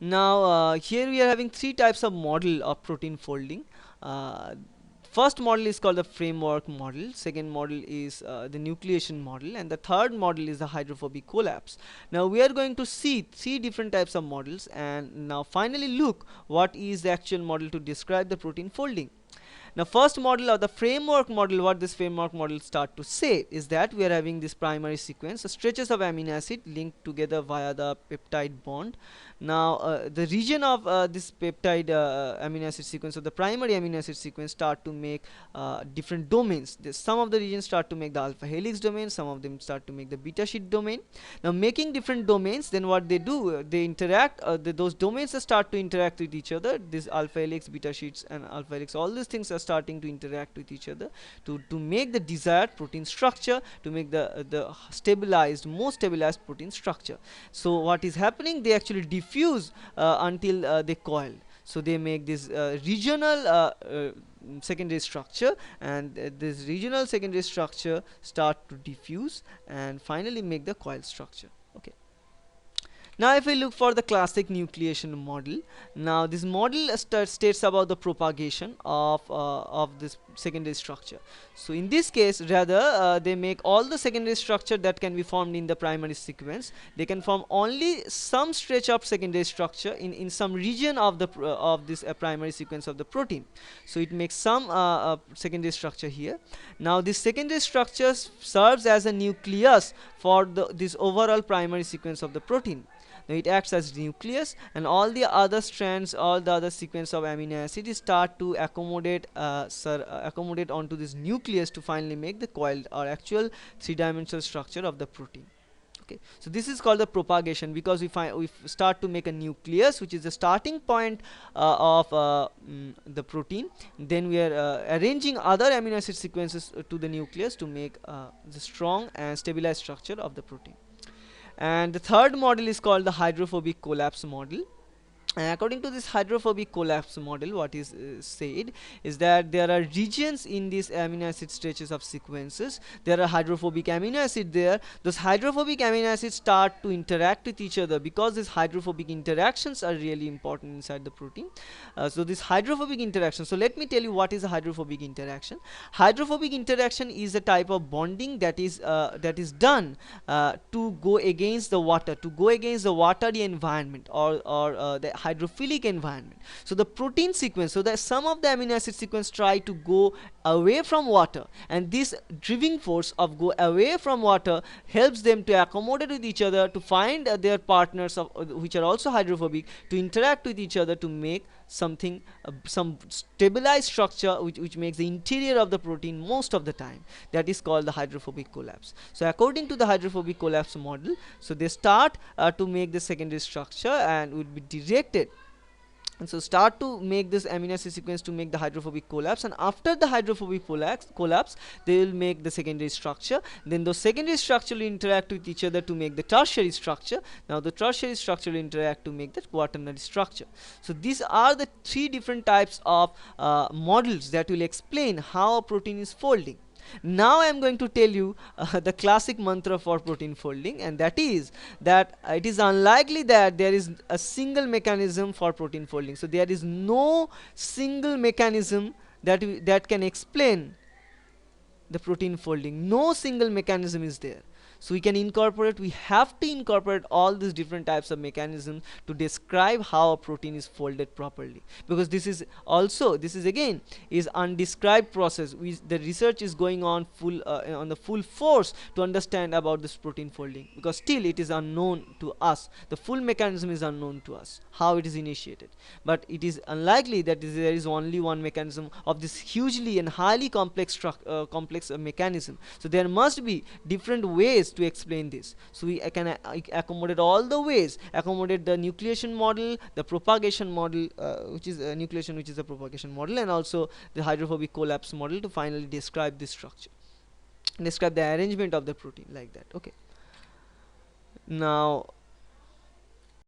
Now here we are having three types of model of protein folding. uh, First model is called the framework model, second model is the nucleation model, and the third model is the hydrophobic collapse. Now we are going to see three different types of models, and now finally look what is the actual model to describe the protein folding. Now first model or the framework model, what this framework model start to say is that we are having this primary sequence, stretches of amino acid linked together via the peptide bond. Now the region of this peptide amino acid sequence, or the primary amino acid sequence, start to make different domains. Some of the regions start to make the alpha helix domain, some of them start to make the beta sheet domain. Now making different domains, then what they do, they interact, those domains start to interact with each other. This alpha helix, beta sheets and alpha helix, all these things are starting to interact with each other to make the desired protein structure, to make the stabilized, most stabilized protein structure. So what is happening, they actually diffuse until they coil. So they make this regional secondary structure, and this regional secondary structure start to diffuse and finally make the coil structure. Okay. Now if we look for the classic nucleation model, now this model states about the propagation of this secondary structure. So in this case, rather they make all the secondary structure that can be formed in the primary sequence, they can form only some stretch of secondary structure in some region of the of this primary sequence of the protein. So it makes some secondary structure here. Now this secondary structure serves as a nucleus for this overall primary sequence of the protein. Now it acts as nucleus, and all the other strands, all the other sequence of amino acids start to accommodate onto this nucleus to finally make the coiled or actual three-dimensional structure of the protein. Okay, so this is called the propagation, because we start to make a nucleus, which is the starting point of the protein. Then we are arranging other amino acid sequences to the nucleus to make the strong and stabilized structure of the protein. And the third model is called the hydrophobic collapse model. And according to this hydrophobic collapse model, what is said is that there are regions in these amino acid stretches of sequences. There are hydrophobic amino acid there. Those hydrophobic amino acids start to interact with each other, because these hydrophobic interactions are really important inside the protein. So this hydrophobic interaction, so let me tell you what is a hydrophobic interaction. Hydrophobic interaction is a type of bonding that is done to go against the water, to go against the watery environment, or the hydrophilic environment. So the protein sequence, so that some of the amino acid sequence try to go away from water, and this driving force of go away from water helps them to accommodate with each other, to find their partners of which are also hydrophobic, to interact with each other to make something, some stabilized structure which makes the interior of the protein most of the time. That is called the hydrophobic collapse. So according to the hydrophobic collapse model, so they start to make the secondary structure and will be directed, and so start to make this amino acid sequence to make the hydrophobic collapse, and after the hydrophobic collapse they will make the secondary structure. Then those secondary structure will interact with each other to make the tertiary structure. Now the tertiary structure will interact to make the quaternary structure. So these are the three different types of models that will explain how a protein is folding. Now I am going to tell you the classic mantra for protein folding, and that is that it is unlikely that there is a single mechanism for protein folding. So there is no single mechanism that can explain the protein folding. No single mechanism is there. So we can incorporate, we have to incorporate all these different types of mechanisms to describe how a protein is folded properly, because this is also, this is again is undescribed process. The research is going on on the full force to understand about this protein folding, because still it is unknown to us. The full mechanism is unknown to us, how it is initiated. But it is unlikely that there is only one mechanism of this hugely and highly complex mechanism. So there must be different ways to explain this. So we can accommodate all the ways, accommodate the nucleation model, the propagation model, which is nucleation, which is the propagation model, and also the hydrophobic collapse model, to finally describe this structure, describe the arrangement of the protein like that. Okay. Now